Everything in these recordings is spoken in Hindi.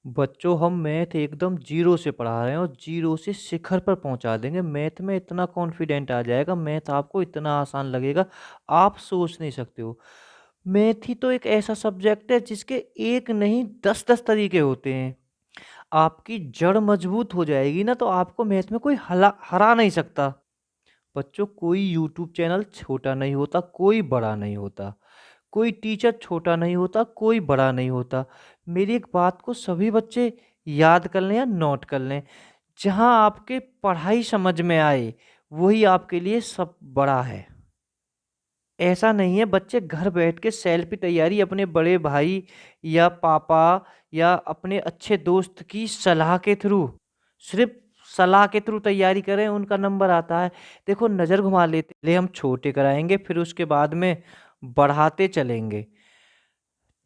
बच्चों हम मैथ एकदम जीरो से पढ़ा रहे हैं और जीरो से शिखर पर पहुंचा देंगे। मैथ में इतना कॉन्फिडेंट आ जाएगा, मैथ आपको इतना आसान लगेगा, आप सोच नहीं सकते हो। मैथ ही तो एक ऐसा सब्जेक्ट है जिसके एक नहीं 10-10 तरीके होते हैं। आपकी जड़ मजबूत हो जाएगी ना तो आपको मैथ में कोई हला हरा नहीं सकता। बच्चों कोई यूट्यूब चैनल छोटा नहीं होता, कोई बड़ा नहीं होता, कोई टीचर छोटा नहीं होता, कोई बड़ा नहीं होता। मेरी एक बात को सभी बच्चे याद कर लें या नोट कर लें, जहाँ आपके पढ़ाई समझ में आए वही आपके लिए सब बड़ा है। ऐसा नहीं है बच्चे घर बैठ के सेल्फी तैयारी अपने बड़े भाई या पापा या अपने अच्छे दोस्त की सलाह के थ्रू, सिर्फ सलाह के थ्रू तैयारी करें उनका नंबर आता है। देखो नज़र घुमा लेते ले हम छोटे कराएंगे, फिर उसके बाद में बढ़ाते चलेंगे,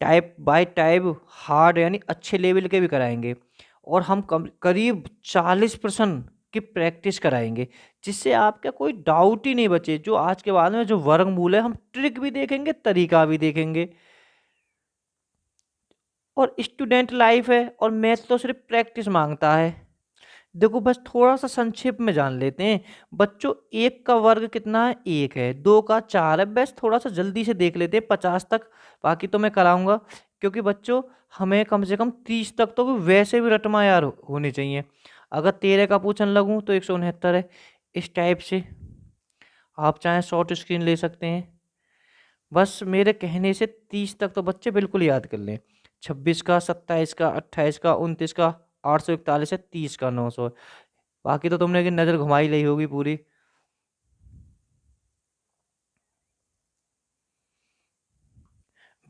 टाइप बाय टाइप हार्ड यानी अच्छे लेवल के भी कराएंगे और हम करीब 40% की प्रैक्टिस कराएंगे, जिससे आपका कोई डाउट ही नहीं बचे। जो आज के बाद में जो वर्गमूल है हम ट्रिक भी देखेंगे, तरीका भी देखेंगे। और स्टूडेंट लाइफ है और मैथ तो सिर्फ प्रैक्टिस मांगता है। देखो बस थोड़ा सा संक्षेप में जान लेते हैं बच्चों, एक का वर्ग कितना है, एक है, दो का चार है। बस थोड़ा सा जल्दी से देख लेते हैं 50 तक, बाकी तो मैं कराऊंगा, क्योंकि बच्चों हमें कम से कम 30 तक तो वैसे भी रटमा यार होनी चाहिए। अगर 13 का पूछने लगूं तो 169 है। इस टाइप से आप चाहें शॉर्ट स्क्रीन ले सकते हैं। बस मेरे कहने से 30 तक तो बच्चे बिल्कुल याद कर लें। 26 का, 27 का, 28 का, 29 का, 841 है, 30 का, 900। बाकी तो तुमने कि नज़र घुमाई ली होगी पूरी।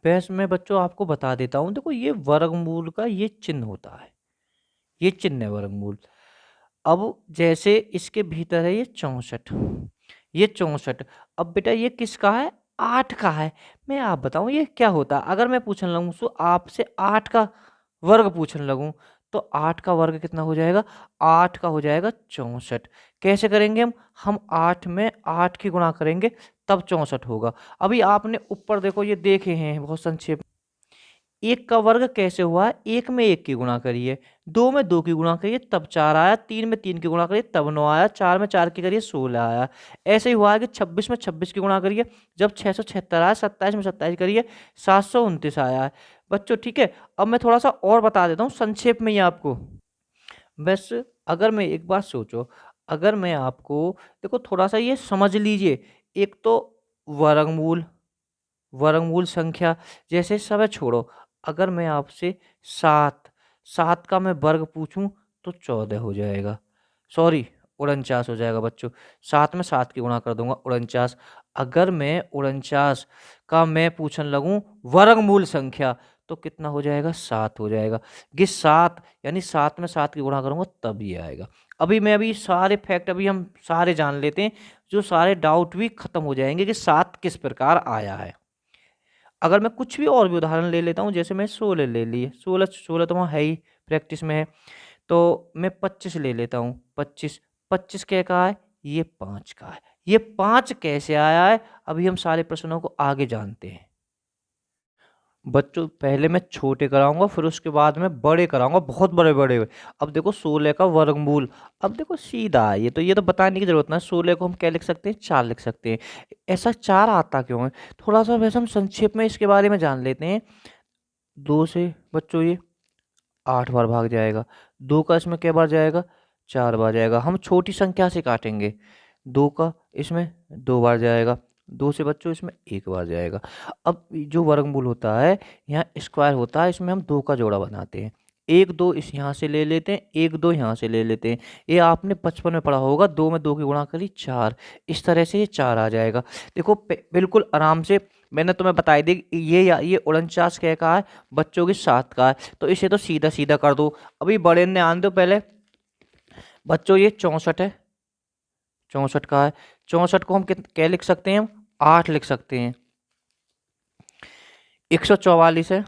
बस मैं बच्चों आपको बता देता हूँ, देखो ये वर्गमूल का ये चिन्ह होता है, ये चिन्ह है वर्गमूल। अब जैसे इसके भीतर है ये 64, ये 64। अब बेटा ये किसका है, 8 का है। मैं आप बताऊं ये क्या होता, अगर मैं पूछने लगूं तो आपसे 8 का वर्ग पूछने लगूं तो 8 का वर्ग कितना हो जाएगा, 8 का हो जाएगा 64। कैसे करेंगे हम 8 में 8 की गुणा करेंगे तब 64 होगा। अभी आपने ऊपर देखो ये देखे हैं बहुत संक्षेप। एक का वर्ग कैसे हुआ, एक में एक की गुणा करिए, दो में दो की गुणा करिए तब चार आया, तीन में तीन की गुणा करिए तब नौ आया, चार में चार की करिए 16 आया। ऐसे ही हुआ है कि 26 में 26 की गुणा करिए जब 676 आया, 27 में 27 करिए 729 आया है। बच्चों ठीक है, अब मैं थोड़ा सा और बता देता हूँ संक्षेप में ही आपको। बस अगर मैं एक बात सोचो, अगर मैं आपको, देखो थोड़ा सा ये समझ लीजिए, एक तो वर्गमूल, वर्गमूल संख्या जैसे सब है छोड़ो। अगर मैं आपसे सात, सात का मैं वर्ग पूछूं तो 14 हो जाएगा, सॉरी 49 हो जाएगा बच्चों। सात में सात की गुणा कर दूंगा 49। अगर मैं 49 का मैं पूछने लगूं वर्गमूल संख्या तो कितना हो जाएगा, 7 हो जाएगा। ये 7 यानी 7 में 7 की गुणा करूंगा तब ये आएगा। अभी सारे फैक्ट अभी हम सारे जान लेते हैं, जो सारे डाउट भी खत्म हो जाएंगे कि 7 किस प्रकार आया है। अगर मैं कुछ भी और भी उदाहरण ले लेता हूँ, जैसे मैं 16 ले लिए, 16 16 तो वहाँ है ही, प्रैक्टिस में है। तो मैं 25 ले लेता हूँ, 25, 25 क्या का है, ये 5 का है। ये 5 कैसे आया है, अभी हम सारे प्रश्नों को आगे जानते हैं। बच्चों पहले मैं छोटे कराऊंगा फिर उसके बाद में बड़े कराऊंगा, बहुत बड़े बड़े। अब देखो 16 का वर्गमूल, अब देखो सीधा है, ये तो बताने की जरूरत ना, 16 को हम क्या लिख सकते हैं, 4 लिख सकते हैं। ऐसा 4 आता क्यों है, थोड़ा सा वैसे हम संक्षेप में इसके बारे में जान लेते हैं। 2 से बच्चों ये 8 बार भाग जाएगा, 2 का इसमें क्या बार जाएगा, 4 बार जाएगा। हम छोटी संख्या से काटेंगे, 2 का इसमें 2 बार जाएगा, 2 से बच्चों इसमें 1 बार जाएगा। अब जो वर्गमूल होता है यहाँ स्क्वायर होता है, इसमें हम 2 का जोड़ा बनाते हैं, एक दो इस यहाँ से ले लेते हैं, एक दो यहाँ से ले लेते हैं। ये आपने बचपन में पढ़ा होगा, 2 में 2 की गुणा करी 4, इस तरह से ये 4 आ जाएगा। देखो बिल्कुल आराम से मैंने तुम्हें बताई दी, ये 49 क्या का है, बच्चों की 7 का है, तो इसे तो सीधा सीधा कर दो। अभी बड़े ने आन दो पहले बच्चों, ये 64 है, 64 का है। 64 को हम क्या लिख सकते हैं, हम 8 लिख सकते हैं। 144 है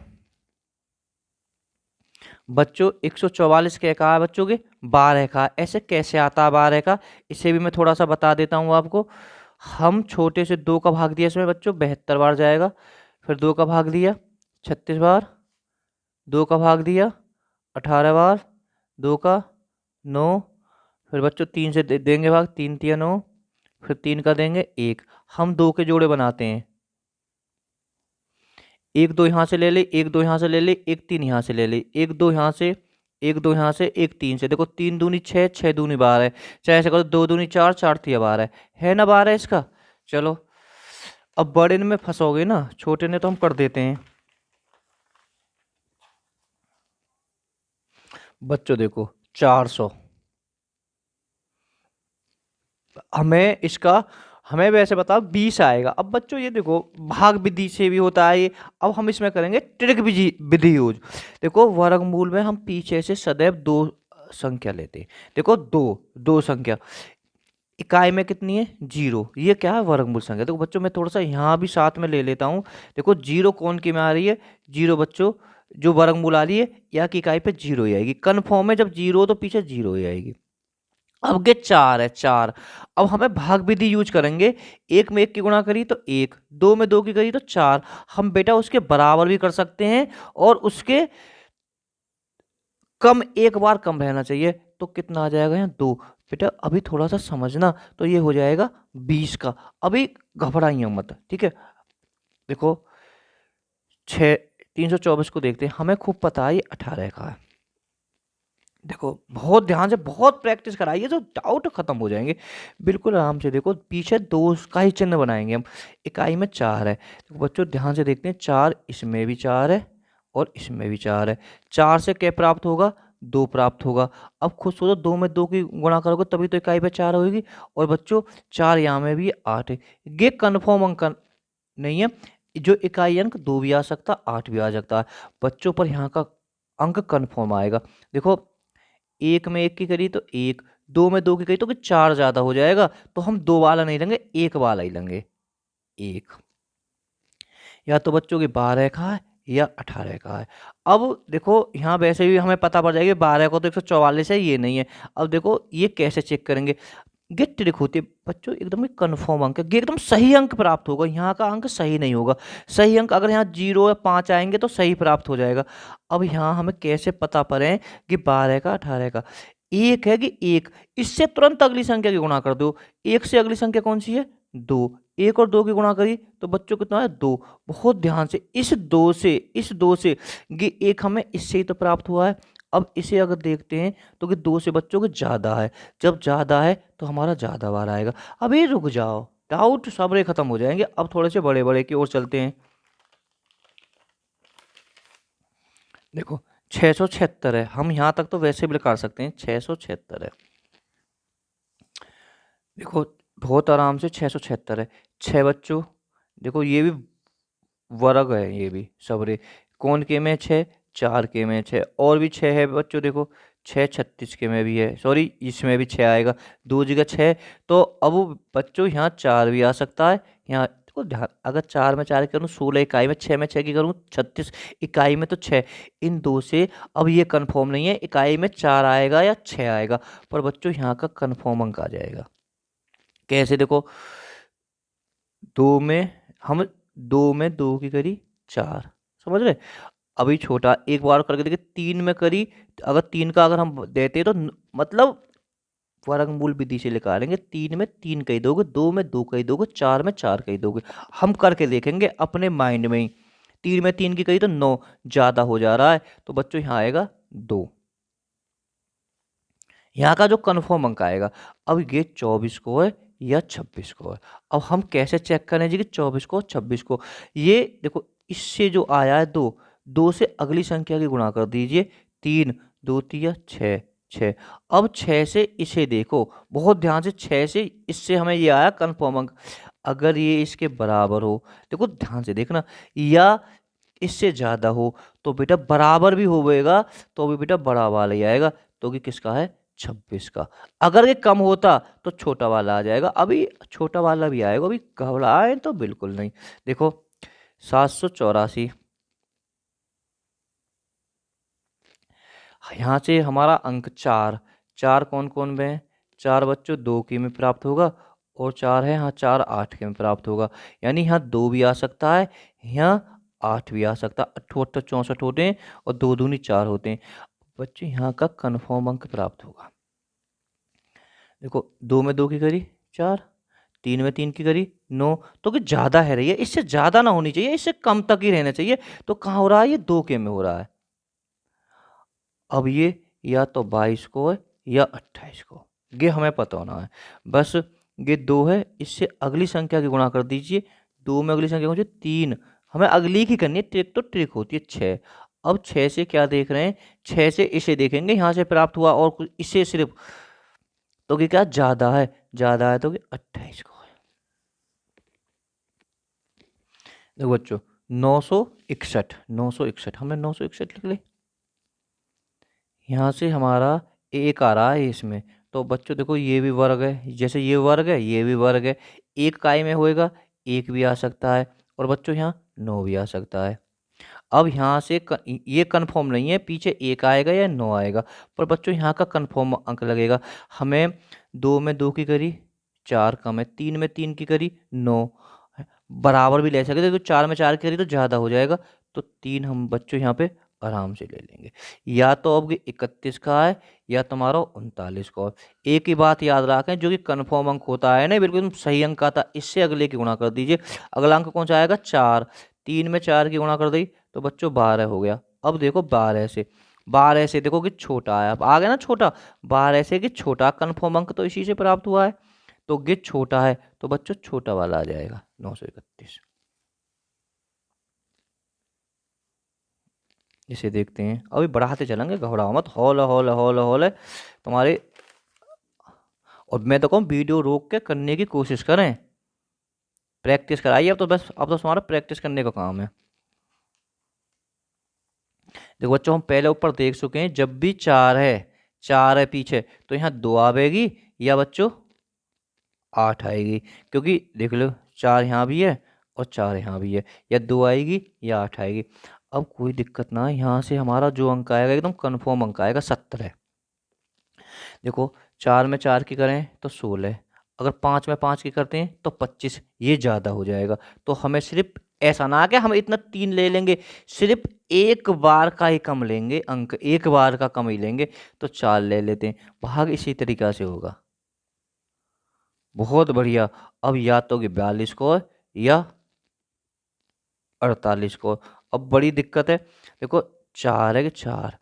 बच्चों, 144 क्या कहा है बच्चों के, 12 का। ऐसे कैसे आता है 12 का, इसे भी मैं थोड़ा सा बता देता हूँ आपको। हम छोटे से 2 का भाग दिया इसमें बच्चों 72 बार जाएगा, फिर 2 का भाग दिया 36 बार, 2 का भाग दिया 18 बार, 2 का 9, फिर बच्चों 3 से देंगे भाग, 3 तिया 9, फिर 3 का देंगे 1। हम 2 के जोड़े बनाते हैं, 1 2 यहाँ से ले ले, 1 2 यहाँ से ले ले, 1 3 यहाँ से ले ले, 1 2 यहाँ से, 1 2 यहाँ से, 1 3 से। देखो 3 दूनी 6, 6 दूनी 12 है। चाहे ऐसे करो, 2 दूनी 4, 4 तिया 12 है ना 12 इसका। चलो अब बड़े में फंसोगे ना, छोटे ने तो हम कर देते हैं। बच्चों देखो 400, हमें इसका, हमें वैसे बताओ 20 आएगा। अब बच्चों ये देखो भाग विधि से भी होता है ये। अब हम इसमें करेंगे त्रिक विधि विधि यूज। देखो वर्गमूल में हम पीछे से सदैव 2 संख्या लेते हैं। देखो 2 2 संख्या, इकाई में कितनी है 0, ये क्या है वर्गमूल संख्या। देखो बच्चों मैं थोड़ा सा यहाँ भी साथ में ले लेता हूँ। देखो 0 कौन की में आ रही है, 0 बच्चों जो वर्गमूल आ रही है या की इकाई पे 0 ही आएगी। कन्फर्म है जब 0 तो पीछे 0 ही आएगी। अब ये 4 है 4, अब हमें भाग विधि यूज करेंगे। 1 में 1 की गुणा करी तो 1, 2 में 2 की करी तो 4। हम बेटा उसके बराबर भी कर सकते हैं और उसके कम एक बार कम रहना चाहिए। तो कितना आ जाएगा यहाँ 2। बेटा अभी थोड़ा सा समझना, तो ये हो जाएगा 20 का। अभी घबराइए मत, ठीक है। देखो 6 324 को देखते हैं, हमें खूब पता है ये 18 का है। देखो बहुत ध्यान से, बहुत प्रैक्टिस कराइए तो डाउट खत्म हो जाएंगे बिल्कुल आराम से। देखो पीछे 2 का ही चिन्ह बनाएंगे हम, इकाई में 4 है। तो बच्चों ध्यान से देखते हैं, 4 इसमें भी 4 है और इसमें भी 4 है। 4 से क्या प्राप्त होगा, 2 प्राप्त होगा। अब खुद सोचो 2 में 2 की गुणा करोगे तभी तो इकाई पे 4 होगी। और बच्चों 4 यहाँ में भी 8 है। ये कन्फर्म अंक नहीं है, जो इकाई अंक 2 भी आ सकता, 8 भी आ सकता है बच्चों, पर यहाँ का अंक कन्फर्म आएगा। देखो 1 में 1 की करी तो 1, 2 में 2 की करी तो 4 ज्यादा हो जाएगा। तो हम 2 वाला नहीं लेंगे, 1 वाला ही लेंगे। 1 या तो बच्चों की 12 का है या 18 का है। अब देखो यहाँ वैसे भी हमें पता पड़ जाएगा 12 को तो 144 है, ये नहीं है। अब देखो ये कैसे चेक करेंगे, ये ट्रिक होती है बच्चों, एकदम कन्फर्म अंक, ये एकदम सही अंक प्राप्त होगा। यहाँ का अंक सही नहीं होगा, सही अंक अगर यहाँ 0 या 5 आएंगे तो सही प्राप्त हो जाएगा। अब यहाँ हमें कैसे पता पड़े कि 12 का 18 का। एक है कि 1, इससे तुरंत अगली संख्या की गुणा कर दो। 1 से अगली संख्या कौन सी है 2, 1 और 2 की गुणा करी तो बच्चों कितना है 2। बहुत ध्यान से, इस 2 से, इस 2 से, ये 1 हमें इससे ही तो प्राप्त हुआ है। अब इसे अगर देखते हैं तो कि 2 से बच्चों के ज़्यादा है, जब ज़्यादा है तो हमारा ज़्यादा बार आएगा। अभी रुक जाओ, डाउट सबरे खत्म हो जाएंगे। अब थोड़े से बड़े बड़े की ओर चलते हैं। देखो 676 है, हम यहाँ तक तो वैसे भी कर सकते हैं, 676 है। देखो बहुत आराम से 676 है। 6 बच्चों देखो ये भी वर्ग है, ये भी सबरे कौन के में 6, 4 के में 6, और भी 6 है बच्चों। देखो 6 36 के में भी है, सॉरी इसमें भी 6 आएगा, 2 जगह 6। तो अब बच्चों यहाँ 4 भी आ सकता है। यहाँ देखो ध्यान, अगर 4 में 4 करूँ 16 इकाई में, 6 में 6 की करूँ 36 इकाई में तो 6। इन 2 से अब ये कन्फर्म नहीं है इकाई में 4 आएगा या 6 आएगा, पर बच्चों यहाँ का कन्फर्म अंक आ जाएगा। कैसे देखो 2 में हम 2 में 2 की करी 4, समझ रहे। अभी छोटा एक बार करके देखिए, 3 में करी, अगर 3 का अगर हम देते तो मतलब वर्गमूल विधि से निकालेंगे। 3 में 3 कही दोगे, 2 में 2 कही दोगे, 4 में 4 कही दोगे। हम करके देखेंगे अपने माइंड में ही। 3 में 3 की कही तो 9, ज्यादा हो जा रहा है तो बच्चों यहाँ आएगा 2, यहाँ का जो कन्फर्म अंक आएगा। अब ये 24 को है या 26 को है। अब हम कैसे चेक करें जी कि 24 को 26 को। ये देखो इससे जो आया है 2, 2 से अगली संख्या की गुणा कर दीजिए, 3 2 तिया 6 6। अब 6 से इसे देखो बहुत ध्यान से, 6 से इससे हमें ये आया कन्फर्म अंक। अगर ये इसके बराबर हो, देखो ध्यान से देखना, या इससे ज्यादा हो तो बेटा बराबर भी होगा तो भी बेटा बड़ा वाला ही आएगा, तो कि किसका है 26 का। अगर ये कम होता तो छोटा वाला आ जाएगा, अभी छोटा वाला भी आएगा, अभी घबराए तो बिल्कुल नहीं। देखो 784, यहाँ से हमारा अंक 4, 4 कौन कौन में है, 4 बच्चों 2 की में प्राप्त होगा, और 4 है यहाँ 4 8 के में प्राप्त होगा। यानी यहाँ 2 भी आ सकता है, यहाँ 8 भी आ सकता है। 8 8 64 होते हैं और 2 दूनी 4 होते हैं। बच्चों यहाँ का कन्फर्म अंक प्राप्त होगा। देखो 2 में 2 की करी 4, 3 में 3 की करी 9, तो कि ज्यादा है रही है, इससे ज्यादा ना होनी चाहिए, इससे कम तक ही रहना चाहिए। तो कहाँ हो रहा है, ये 2 के में हो रहा है। अब ये या तो 22 को है या 28 को, ये हमें पता होना है। बस ये 2 है, इससे अगली संख्या की गुणा कर दीजिए। 2 में अगली संख्या कौन सी, 3। हमें अगली की करनी है, ट्रिक तो ट्रिक होती है 6। अब 6 से क्या देख रहे हैं, 6 से इसे देखेंगे, यहाँ से प्राप्त हुआ और कुछ इससे सिर्फ, तो कि क्या ज्यादा है, ज्यादा है तो कि 28 को है। देखो बच्चों 961, 961 हमने 961 लिख ले। यहाँ से हमारा एक आ रहा है इसमें, तो बच्चों देखो ये भी वर्ग है, जैसे ये वर्ग है ये भी वर्ग है। एक काय में होएगा, एक भी आ सकता है, और बच्चों यहाँ 9 भी आ सकता है। अब यहाँ से ये कन्फर्म नहीं है पीछे एक आएगा या 9 आएगा, पर बच्चों यहाँ का कन्फर्म अंक लगेगा हमें। 2 में 2 की करी 4 कम है, 3 में 3 की करी 9, बराबर भी ले सकते हैं, तो 4 में 4 की करी तो ज़्यादा हो जाएगा, तो 3 हम बच्चों यहाँ पे आराम से ले लेंगे। या तो अब 31 का है या तुम्हारा 39 का है। एक ही बात याद रखें, जो कि कन्फर्म अंक होता है ना बिल्कुल एकदम सही अंक आता है, इससे अगले की गुणा कर दीजिए। अगला अंक कौन सा आएगा, 4। 3 में 4 की गुणा कर दी तो बच्चों 12 हो गया। अब देखो 12 से देखो कि छोटा है, अब आ गया ना छोटा, 12 से कि छोटा कन्फर्म अंक तो इसी से प्राप्त हुआ है, तो गे छोटा है, तो बच्चों छोटा वाला आ जाएगा 931। इसे देखते हैं, अभी बढ़ाते चलेंगे, घबराओ मत, हौले हौले हौले हौले तुम्हारे। और मैं तो कहूँ वीडियो रोक के करने की कोशिश करें, प्रैक्टिस कराइए। अब तो बस, अब तो तुम्हारा प्रैक्टिस करने का काम है। देखो बच्चों हम पहले ऊपर देख चुके हैं, जब भी 4 है पीछे, तो यहाँ 2 आवेगी या बच्चों 8 आएगी, क्योंकि देख लो 4 यहाँ भी है और 4 यहाँ भी है, या 2 आएगी या 8 आएगी। अब कोई दिक्कत ना है, यहाँ से हमारा जो अंक आएगा एकदम कन्फर्म अंक आएगा 17। देखो 4 में 4 की करें तो 16, अगर 5 में 5 की करते हैं तो 25, ये ज़्यादा हो जाएगा। तो हमें सिर्फ ऐसा ना कि हम इतना 3 ले लेंगे, सिर्फ एक बार का ही कम लेंगे, अंक एक बार का कम ही लेंगे, तो 4 ले लेते हैं। भाग इसी तरीका से होगा। बहुत बढ़िया। अब या तो कि 42 को है या 48 को। अब बड़ी दिक्कत है, देखो 4 है कि 4,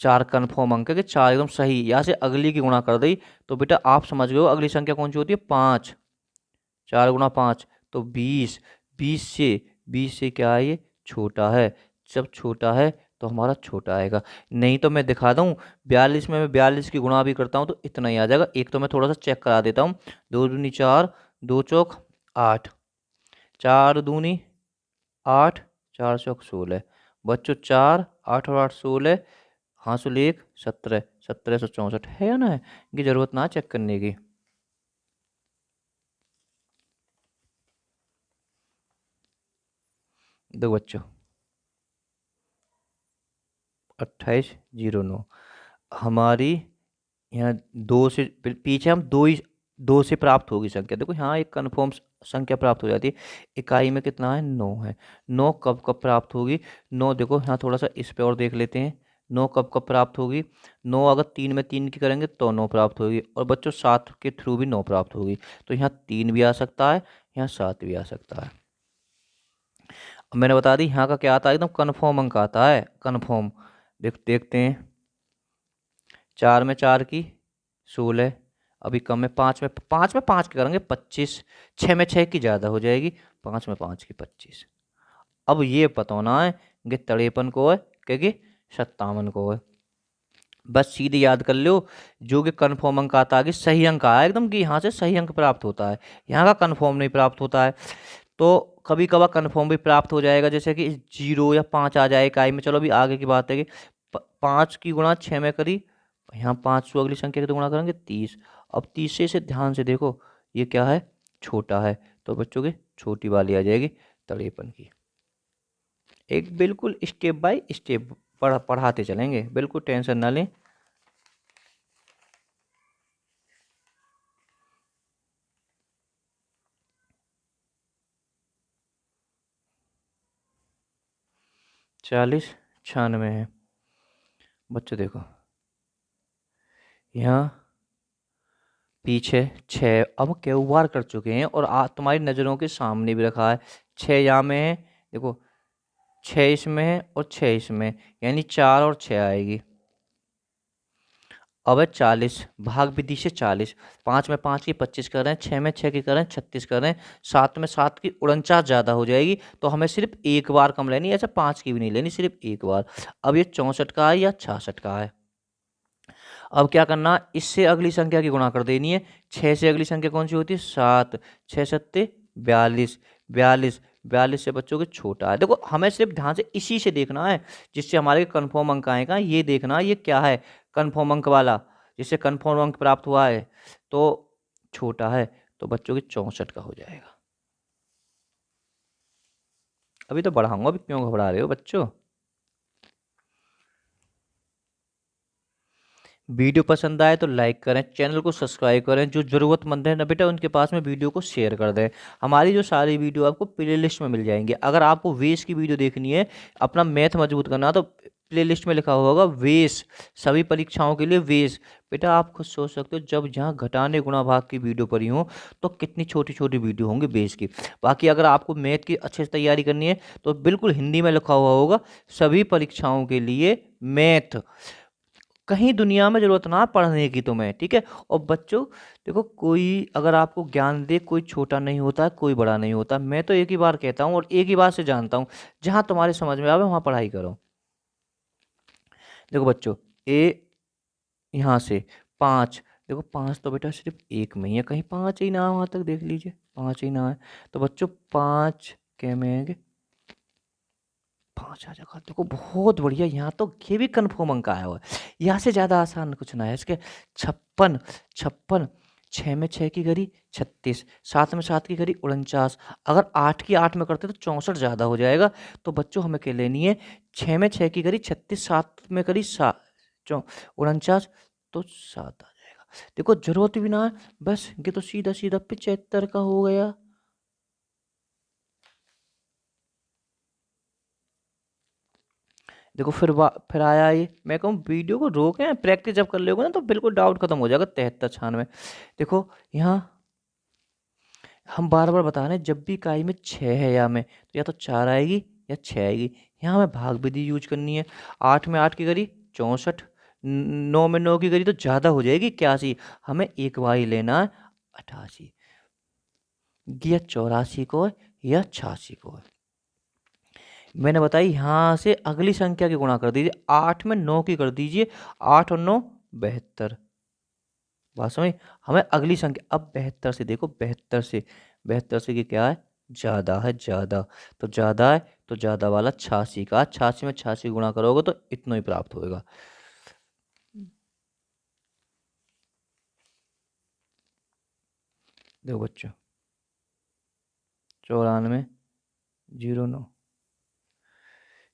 4 कन्फर्म अंक है कि 4 एकदम सही, यहाँ से अगली की गुणा कर दी, तो बेटा आप समझ गए हो अगली संख्या कौन सी होती है, 5। 4 गुणा 5 तो 20, 20 से क्या है, ये छोटा है। जब छोटा है तो हमारा छोटा आएगा। नहीं तो मैं दिखा दूँ, 42 में मैं 42 की गुणा भी करता हूँ तो इतना ही आ जाएगा। एक तो मैं थोड़ा सा चेक करा देता हूँ, 2 दूनी 4, 2 चौक 8, 4 दूनी 8, 4 चौक 16। बच्चों 4, 8 और 8 16, हासिल 1 17, 1764 है या ना है, की जरूरत ना चेक करने की। दो बच्चों 2809 हमारी, यहाँ 2 से पीछे हम 2 से प्राप्त होगी संख्या। देखो यहाँ एक कन्फर्म संख्या प्राप्त हो जाती है। इकाई में कितना है, 9 है। 9 कब कब प्राप्त होगी, 9 देखो यहाँ थोड़ा सा इस पे और देख लेते हैं, 9 कब कब प्राप्त होगी। 9 अगर 3 में 3 की करेंगे तो 9 प्राप्त होगी, और बच्चों 7 के थ्रू भी 9 प्राप्त होगी। तो यहाँ 3 भी आ सकता है, यहाँ 7 भी आ सकता है। अब मैंने बता दी यहाँ का क्या आता है, एकदम कन्फर्म अंक आता है, कन्फर्म। देखते हैं, 4 में 4 की 16, अभी कम है, 5 की करेंगे 25, 6 में 6 की ज़्यादा हो जाएगी, 5 में 5 की 25। अब ये पता होना है कि 53 को है क्योंकि 57 को है। बस सीधे याद कर लो, जो कि कन्फर्म अंक आता है कि सही अंक आया एकदम, कि यहाँ से सही अंक प्राप्त होता है, यहाँ का कन्फर्म नहीं प्राप्त होता है। तो कभी कभार कन्फर्म भी प्राप्त हो जाएगा, जैसे कि 0 या 5 आ जाए इकाई में। चलो अभी आगे की बात है कि 5 की गुणा 6 में करी, यहाँ 500 अगली संख्या की तो गुणा करेंगे 30। अब 30 से इसे ध्यान से देखो, ये क्या है, छोटा है, तो बच्चों की छोटी वाली आ जाएगी 53 की। एक बिल्कुल स्टेप बाय स्टेप पढ़ाते चलेंगे, बिल्कुल टेंशन ना लें। चालीस 96 है। बच्चों देखो यहाँ पीछे 6, अब क्यू बार कर चुके हैं और तुम्हारी नज़रों के सामने भी रखा है। 6 यहाँ में है, देखो 6 इसमें है और 6 इसमें, यानी 4 और 6 आएगी। अब है 40, भाग विधि से 40, 5 में 5 की 25 कर रहे हैं, 6 में 6 की कर रहे हैं 36 कर रहे हैं, 7 में 7 की 49 ज़्यादा हो जाएगी, तो हमें सिर्फ एक बार कम लेनी है, ऐसा 5 की भी नहीं लेनी, सिर्फ एक बार। अब ये 64 का है या 66 का है। अब क्या करना, इससे अगली संख्या की गुणा कर देनी है। 6 से अगली संख्या कौन सी होती है, 7, 6 सत्ते 42, 42, 42 से बच्चों के छोटा है। देखो हमें सिर्फ ध्यान से इसी से देखना है जिससे हमारे कन्फर्म अंक आएगा, ये देखना ये क्या है, कन्फर्म अंक वाला, जिससे कन्फर्म अंक प्राप्त हुआ है तो छोटा है, तो बच्चों की 64 का हो जाएगा। अभी तो बढ़ाऊंगा, अभी क्यों घबरा रहे हो बच्चों। वीडियो पसंद आए तो लाइक करें, चैनल को सब्सक्राइब करें, जो ज़रूरतमंद है ना बेटा उनके पास में वीडियो को शेयर कर दें। हमारी जो सारी वीडियो आपको प्लेलिस्ट में मिल जाएंगी। अगर आपको वेस की वीडियो देखनी है, अपना मैथ मजबूत करना, तो प्लेलिस्ट में लिखा होगा वेस, सभी परीक्षाओं के लिए वेस। बेटा आप खुद सोच सकते हो, जब यहाँ घटाने गुणा भाग की वीडियो पढ़ी हो तो कितनी छोटी छोटी वीडियो होंगी बेस की। बाकी अगर आपको मैथ की अच्छे से तैयारी करनी है तो बिल्कुल हिंदी में लिखा हुआ होगा सभी परीक्षाओं के लिए मैथ, कहीं दुनिया में जरूरत ना पढ़ने की तुम्हें, ठीक है। और बच्चों देखो, कोई अगर आपको ज्ञान दे, कोई छोटा नहीं होता है, कोई बड़ा नहीं होता। मैं तो एक ही बार कहता हूँ और एक ही बात से जानता हूँ, जहाँ तुम्हारे समझ में आवे वहाँ पढ़ाई करो। देखो बच्चों, ए यहाँ से 5, देखो 5 तो बेटा सिर्फ एक में ही है, कहीं 5 ही ना, वहाँ तक देख लीजिए 5 ही ना है, तो बच्चों 5 के में 5 आ जाएगा। देखो बहुत बढ़िया, यहाँ तो ये भी कन्फर्म अंक आया हुआ है, यहाँ से ज़्यादा आसान कुछ ना है इसके। 56, 56, 6 में 6 की करी 36, 7 में 7 की करी 49, अगर 8 की 8 में करते तो 64 ज़्यादा हो जाएगा। तो बच्चों हमें क्या लेनी है, 6 में 6 की करी 36, 7 में करी 49, तो 7 आ जाएगा। देखो जरूरत भी ना है, बस ये तो सीधा सीधा 75 का हो गया। देखो फिर आया ये, मैं कहूँ वीडियो को रोकें, प्रैक्टिस जब कर लोगे ना तो बिल्कुल डाउट खत्म हो जाएगा। 73, 96, देखो यहाँ हम बार बार बता रहे हैं, जब भी इकाई में 6 है या में, तो या तो 4 आएगी या 6 आएगी। यहाँ हमें भाग विधि यूज करनी है। 8 में 8 की करी 64, 9 में 9 की करी तो ज़्यादा हो जाएगी 81, हमें एक बार ही लेना है 88, या 84 को है या 86 को है। मैंने बताई, यहाँ से अगली संख्या की गुणा कर दीजिए, 8 में 9 की कर दीजिए, 8 और 9 72, बात समझ। हमें अगली संख्या, अब 72 से देखो, 72 से कि क्या है, ज़्यादा है, ज़्यादा, तो ज़्यादा है तो ज़्यादा वाला 86 का, 86 में 86 गुणा करोगे तो इतना ही प्राप्त होएगा। देखो बच्चों, 94, 09,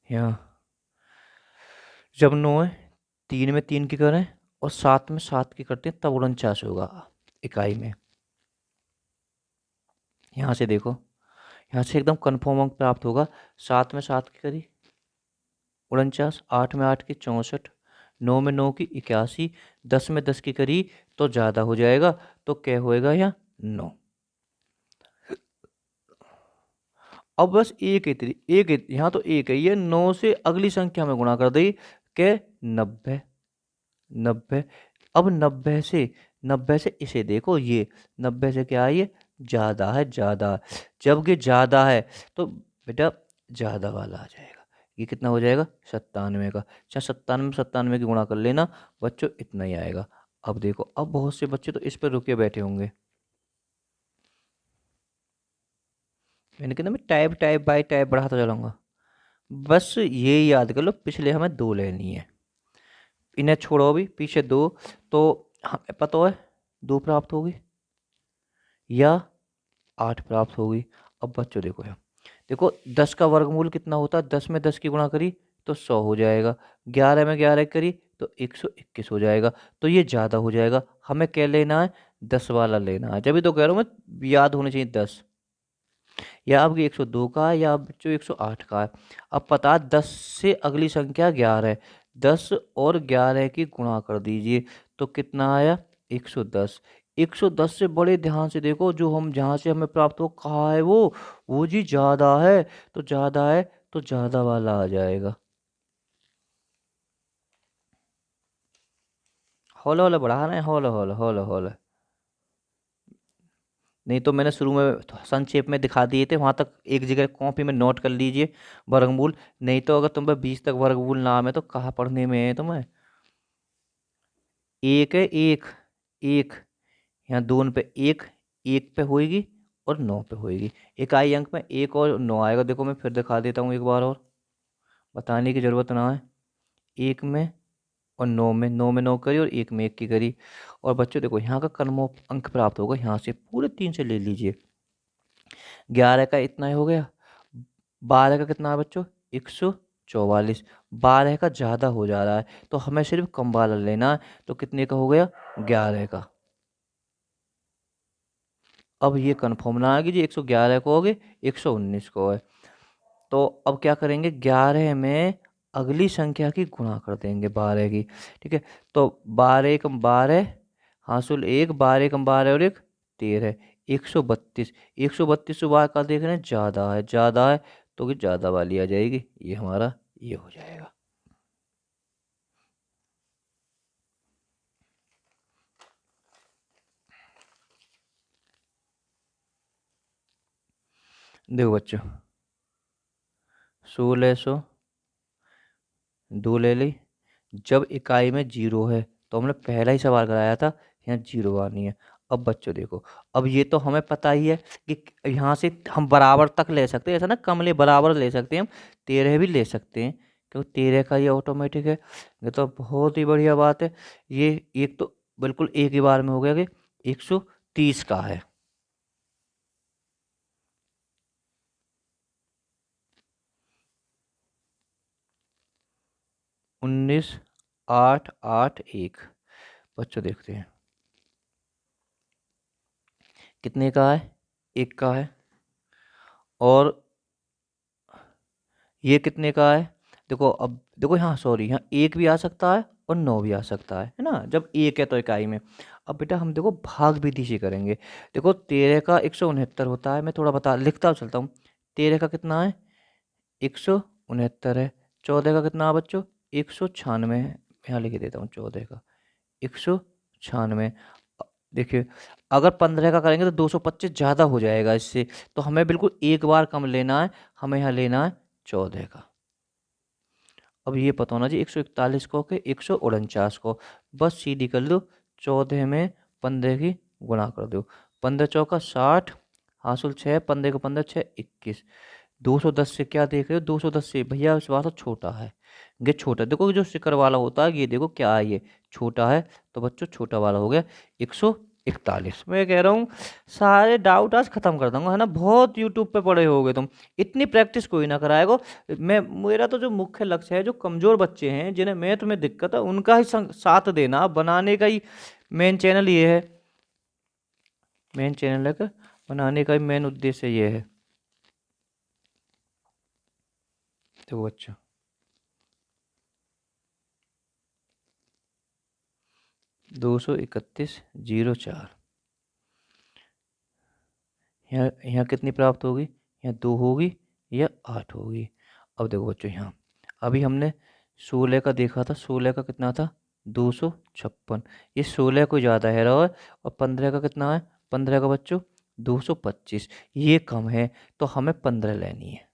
यहाँ जब 9 है, 3 में 3 की करें और 7 में 7 की करते हैं तब 49 होगा इकाई में। यहाँ से देखो, यहाँ से एकदम कन्फर्म अंक प्राप्त होगा। 7 में 7 की करी 49, 8 में 8 की 64, 9 में 9 की 81, 10 में 10 की करी तो ज़्यादा हो जाएगा, तो क्या होएगा यहाँ 9। अब बस एक यहाँ तो एक है, ये 9 से अगली संख्या में गुणा कर दी के 90, 90। अब 90 से इसे देखो, ये 90 से क्या है, ये ज़्यादा है, ज़्यादा। जब ये ज़्यादा है तो बेटा ज़्यादा वाला आ जाएगा, ये कितना हो जाएगा 97 का। चाहे 97 की गुणा कर लेना बच्चों, इतना ही आएगा। अब देखो, अब बहुत से बच्चे तो इस पर रुके बैठे होंगे, मैंने कहना मैं टाइप बाय टाइप बढ़ाता चलूँगा। बस ये याद कर लो, पिछले हमें 2 लेनी है, इन्हें छोड़ो अभी, पीछे 2, तो हमें पता है 2 प्राप्त होगी या 8 प्राप्त होगी। अब बच्चों देखो यार, देखो 10 का वर्गमूल कितना होता है, 10 में 10 की गुणा करी तो 100 हो जाएगा, 11 में 11 की करी तो 121 हो जाएगा, तो ये ज़्यादा हो जाएगा। हमें क्या लेना है, 10 वाला लेना है, जब भी तो कह रहा हूँ मैं, याद होने चाहिए 10, या अब 102 का है या अब बच्चों 108 का है। अब पता 10 से अगली संख्या 11 है, 10 और 11 की गुणा कर दीजिए तो कितना आया 110। 110 से बड़े ध्यान से देखो, जो हम जहाँ से हमें प्राप्त हो कहा है वो जी ज्यादा है, तो ज्यादा है तो ज्यादा वाला आ जाएगा। हौला हौला बढ़ा रहे हैं, हौला हौला हौला हौला। नहीं तो मैंने शुरू में संक्षेप में दिखा दिए थे, वहां तक एक जगह कॉपी में नोट कर लीजिए वर्गमूल। नहीं तो अगर तुम पे 20 तक वर्गमूल नाम है तो कहाँ पढ़ने में है तुम्हें। एक है एक, एक यहाँ दोनों पे एक, एक पे होएगी और 9 पे होएगी। इकाई अंक में 1 और 9 आएगा। देखो मैं फिर दिखा देता हूँ एक बार और, बताने की जरूरत ना है। एक में और 9 में, 9 में 9 करी और एक में 1 की करी। और बच्चों देखो यहाँ का कर्मों अंक प्राप्त होगा, यहाँ से पूरे 3 से ले लीजिए। 11 का इतना ही हो गया। 12 का कितना है बच्चों 144। 12 का ज्यादा हो जा रहा है तो हमें सिर्फ कम वाला लेना है, तो कितने का हो गया 11 का। अब ये कन्फर्म ना आएगी जी 111 को हो गए 119 को है। तो अब क्या करेंगे 11 में अगली संख्या की गुणा कर देंगे 12 की। ठीक है, तो 12 एकम 12, हासिल एक, 12 एकम 12 और एक 13, 132। 132 से बार का देख रहे हैं ज्यादा है, ज्यादा है तो कि ज्यादा वाली आ जाएगी, ये हमारा ये हो जाएगा। देखो बच्चों 1600 दो ले ली। जब इकाई में जीरो है तो हमने पहला ही सवाल कराया था, यहाँ जीरो आनी है। अब बच्चों देखो, अब ये तो हमें पता ही है कि यहाँ से हम बराबर तक ले सकते हैं, ऐसा ना कम ले बराबर ले सकते हैं हम, 13 भी ले सकते हैं क्योंकि 13 का ये ऑटोमेटिक है। ये तो बहुत ही बढ़िया बात है। ये एक तो बिल्कुल एक ही बार में हो गया कि 130 का है। 19 8 8 1। बच्चों देखते हैं कितने का है, एक का है। और ये कितने का है, देखो अब देखो यहाँ सॉरी यहाँ एक भी आ सकता है और 9 भी आ सकता है ना, जब एक है तो इकाई में। अब बेटा हम देखो भाग विधि से करेंगे। देखो 13 का 169 होता है, मैं थोड़ा बता लिखता चलता हूँ। 13 का कितना है 169 है। 14 का कितना है बच्चों 196 है। यहाँ लिख देता हूँ 14 का 196। देखिए अगर 15 का करेंगे तो 225 ज़्यादा हो जाएगा इससे, तो हमें बिल्कुल एक बार कम लेना है, हमें यहाँ लेना है 14 का। अब ये पता होना जी 141 को के 149 को, बस सीधी कर लो। 14 में 15 की गुणा कर दो, 15 चौका 60, हासिल 6, 15 को 15 6 21। 210 से क्या देख रहे हो, 210 से भैया इस बार तो छोटा है, ये छोटा देखो जो सिकर वाला होता है ये देखो क्या है, ये छोटा है। तो बच्चों छोटा वाला हो गया 141। मैं कह रहा हूँ सारे डाउट आज खत्म कर दूंगा है ना, बहुत यूट्यूब पे पड़े होगे तुम, इतनी प्रैक्टिस कोई ना कराएगो। मैं मेरा तो जो मुख्य लक्ष्य है जो कमजोर बच्चे हैं जिन्हें मैथ में दिक्कत है उनका ही साथ देना बनाने का ही मेन चैनल ये है, मेन चैनल है बनाने का ही मेन उद्देश्य ये है। देखो बच्चों 231 0 4, यहाँ कितनी प्राप्त होगी, यहाँ 2 होगी या 8 होगी। अब देखो बच्चों यहाँ अभी हमने 16 का देखा था, 16 का कितना था 256, ये 16 को ज़्यादा है रहा है। और 15 का कितना है, 15 का बच्चों 225, ये कम है तो हमें 15 लेनी है।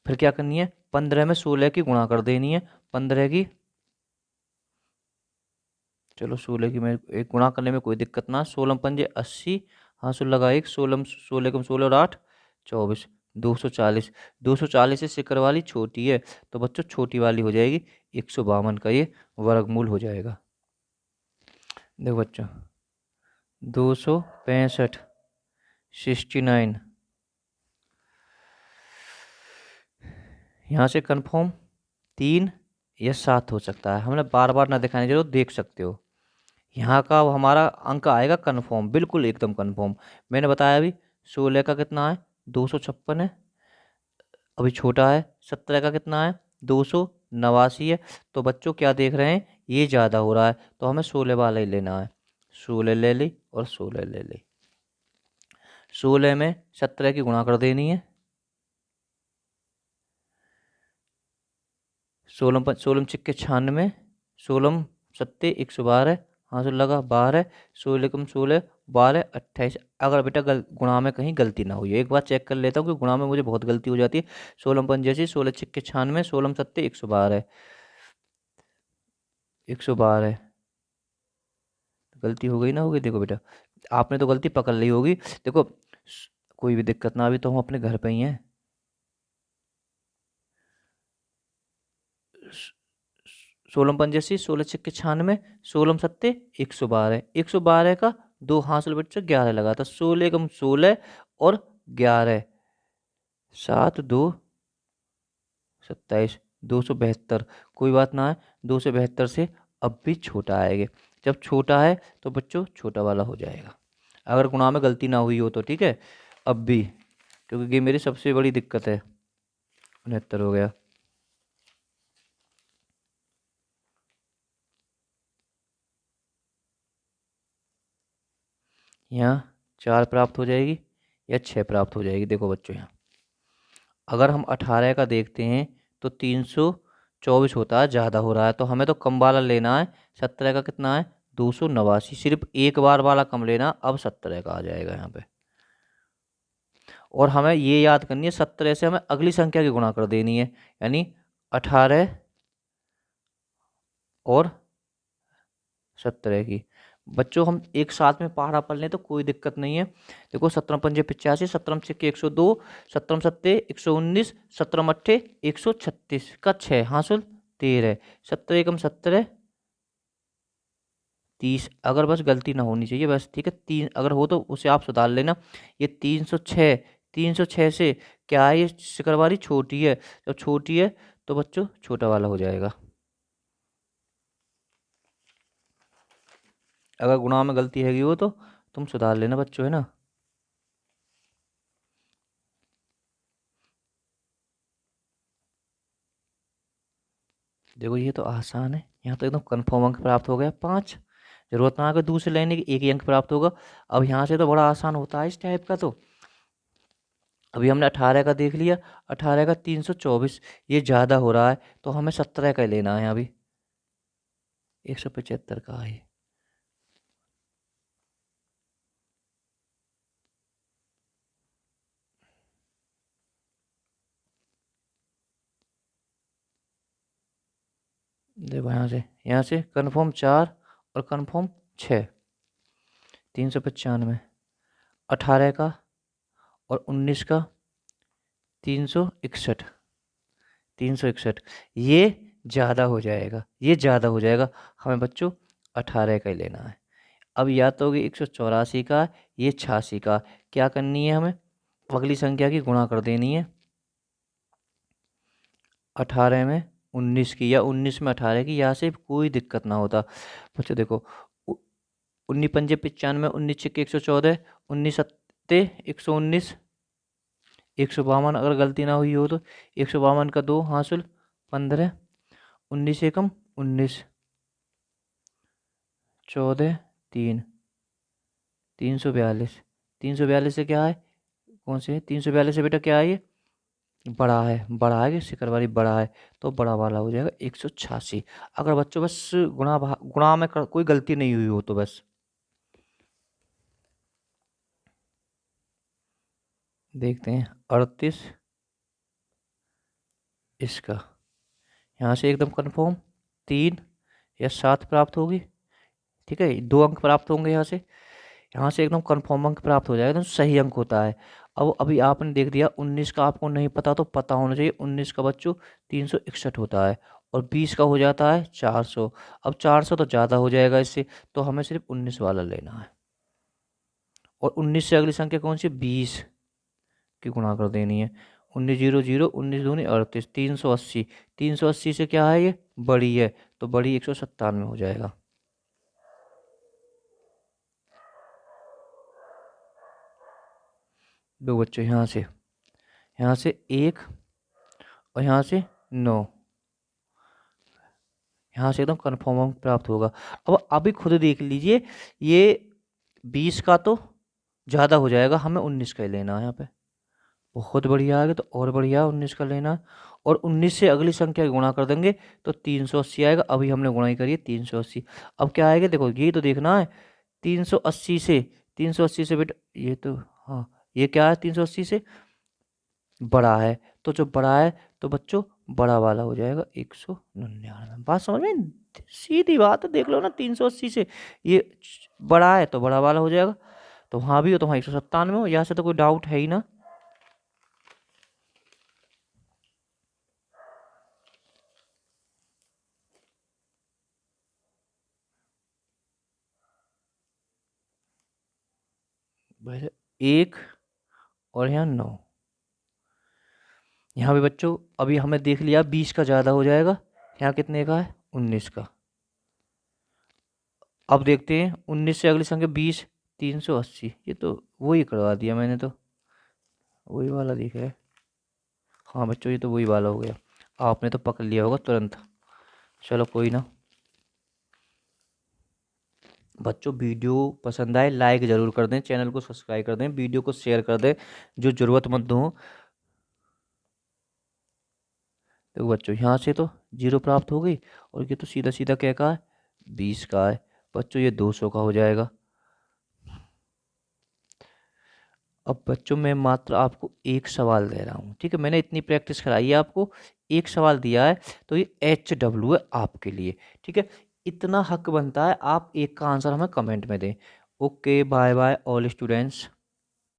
फिर क्या करनी है 15 में 16 की गुणा कर देनी है, 15 की, चलो 16 की मैं एक गुणा करने में कोई दिक्कत ना, 16 पंजे 80, हाँ 16 लगा एक, 16 16 कम 16 और 8 24, 240। 240 से सिकर वाली छोटी है तो बच्चों छोटी वाली हो जाएगी 152 का ये वर्गमूल हो जाएगा। देखो बच्चों 265 69, यहाँ से कन्फर्म 3 या 7 हो सकता है, हमने बार बार ना दिखाने जरूर देख सकते हो। यहाँ का हमारा अंक आएगा कन्फर्म, बिल्कुल एकदम कन्फर्म। मैंने बताया अभी 16 का कितना है 256 है, अभी छोटा है 17 का कितना है 289 है। तो बच्चों क्या देख रहे हैं, ये ज़्यादा हो रहा है, तो हमें 16 वाला ही लेना है। 16 ले ली और 16 ले ली। 16 में 17 की गुणा कर देनी है। 16 छिक्के 96, 16 सत्ते 112, हाँ सो लगा 12, 16 कम 16 12 28। अगर बेटा गुणा में कहीं गलती ना हुई है, एक बार चेक कर लेता हूँ कि गुणा में मुझे बहुत गलती हो जाती है। 16 पंजासी, 16 छिक्के 96, 16 सत्ते 112, 112। गलती हो गई ना, हो गई, देखो बेटा आपने तो गलती पकड़ ली होगी। देखो कोई भी दिक्कत ना, अभी तो हम अपने घर पे ही हैं। 16 पंजासी, 16 छिक्के 96, 16 सत्ते 112, 112 का दो हासिल बच्चे 11 लगा था। 16 कम 16 और 11, 7 2 27, 272। कोई बात ना है, 272 से अब भी छोटा आएगा। जब छोटा है तो बच्चों छोटा वाला हो जाएगा, अगर गुणा में गलती ना हुई हो तो, ठीक है। अब भी, क्योंकि ये मेरी सबसे बड़ी दिक्कत है। 69 हो गया। यहाँ 4 प्राप्त हो जाएगी या 6 प्राप्त हो जाएगी। देखो बच्चों, यहाँ अगर हम 18 का देखते हैं तो 324 होता है, ज़्यादा हो रहा है, तो हमें तो कम वाला लेना है। 17 का कितना है 289, सिर्फ एक बार वाला कम लेना, अब 17 का आ जाएगा यहाँ पे। और हमें ये याद करनी है, 17 से हमें अगली संख्या की गुणा कर देनी है, यानी 18 और 17 की। बच्चों हम एक साथ में पहाड़ा पढ़ लें तो कोई दिक्कत नहीं है। देखो 17 पंजे 85, 17 छिक्के 102, 17 सत्ते 119, 17 अट्ठे 136 का 6 हासिल 13, 17 एकम 17 30। अगर बस गलती ना होनी चाहिए बस, ठीक है। तीन अगर हो तो उसे आप सुधार लेना। ये 306, 306 से क्या है, ये शिकरवारी छोटी है, जब छोटी है तो बच्चों छोटा वाला हो जाएगा। अगर गुणा में गलती हैगी वो तो तुम सुधार लेना बच्चों, है ना। देखो ये तो आसान है, यहाँ तो एकदम कन्फर्म अंक प्राप्त हो गया 5। जरूरत ना आगे दूसरे लेने की, एक ही अंक प्राप्त होगा। अब यहाँ से तो बड़ा आसान होता है इस टाइप का तो। अभी हमने 18 का देख लिया, 18 का 324, ये ज़्यादा हो रहा है, तो हमें 17 का ही लेना है अभी। 175 का है। देखो यहाँ से कन्फर्म 4 और कन्फर्म 6, 395। 18 का और 19 का 361, 361, ये ज़्यादा हो जाएगा, ये ज़्यादा हो जाएगा। हमें बच्चों 18 का ही लेना है। अब या तो होगी 184 का, ये 86 का। क्या करनी है हमें, अगली संख्या की गुणा कर देनी है। 18 में 19 की या 19 में 18 की, यहाँ से कोई दिक्कत ना होता। बच्चों देखो, 19 पंजे 95, 19 छिक्के 114, 19 सत्ते 119, 152। अगर गलती ना हुई हो तो 152 का दो हासिल 15, 19 एकम 19, 14 3, 342। 342 से क्या है, कौन से 342 से बेटा क्या है, ये बड़ा है, बड़ा है कि शिकरवारी बड़ा है, तो बड़ा वाला हो जाएगा 186। अगर बच्चों बस गुणा में कोई गलती नहीं हुई हो तो बस। देखते हैं 38 इसका, यहाँ से एकदम कंफर्म 3 या 7 प्राप्त होगी, ठीक है। 2 अंक प्राप्त होंगे यहाँ से एकदम कंफर्म अंक प्राप्त हो जाएगा, एकदम सही अंक होता है। अब अभी आपने देख दिया 19 का आपको नहीं पता, तो पता होना चाहिए 19 का बच्चों 361 होता है, और 20 का हो जाता है 400। अब 400 तो ज़्यादा हो जाएगा इससे, तो हमें सिर्फ 19 वाला लेना है। और 19 से अगली संख्या कौन सी, 20 की गुणा कर देनी है। 19 0 0, 19 दूनी 38, 380। 380 से क्या है, ये बड़ी है, तो बड़ी 197 हो जाएगा। दो बच्चों यहाँ से एक और यहाँ से 9, यहाँ से एकदम कन्फर्म प्राप्त होगा। अब अभी खुद देख लीजिए, ये 20 का तो ज़्यादा हो जाएगा, हमें 19 का ही लेना है यहाँ पे। बहुत बढ़िया आ गया, तो और बढ़िया 19 का लेना है। और 19 से अगली संख्या गुणा कर देंगे तो 380 आएगा। अभी हमने गुणाई करी है 380। अब क्या आएगा देखो, ये तो देखना है। 380 से, 380 से बेटा ये तो, हाँ ये क्या है, 380 से बड़ा है, तो जो बड़ा है तो बच्चों बड़ा वाला हो जाएगा 199। बात समझ में, सीधी बात है, देख लो ना, 380 से ये बड़ा है तो बड़ा वाला हो जाएगा। तो वहाँ भी हो तो वहाँ 197 हो, यहाँ से तो कोई डाउट है ही ना। भाई 1 और यहाँ 9, यहाँ भी बच्चों अभी हमें देख लिया 20 का ज़्यादा हो जाएगा, यहाँ कितने का है 19 का। अब देखते हैं 19 से अगली संख्या 20, 380, ये तो वही करवा दिया मैंने, तो वही वाला दिख रहा है। हाँ बच्चों ये तो वही वाला हो गया, आपने तो पकड़ लिया होगा तुरंत। चलो कोई ना बच्चों, वीडियो पसंद आए लाइक ज़रूर कर दें, चैनल को सब्सक्राइब कर दें, वीडियो को शेयर कर दें जो ज़रूरतमंद हो। देखो बच्चों यहाँ से तो 0 प्राप्त हो गई, और ये तो सीधा सीधा क्या का है 20 का है। बच्चों ये 200 का हो जाएगा। अब बच्चों मैं मात्र आपको एक सवाल दे रहा हूँ, ठीक है, मैंने इतनी प्रैक्टिस कराई है आपको, एक सवाल दिया है तो ये HW है आपके लिए, ठीक है। इतना हक बनता है आप एक का आंसर हमें कमेंट में दें। Okay bye bye all students.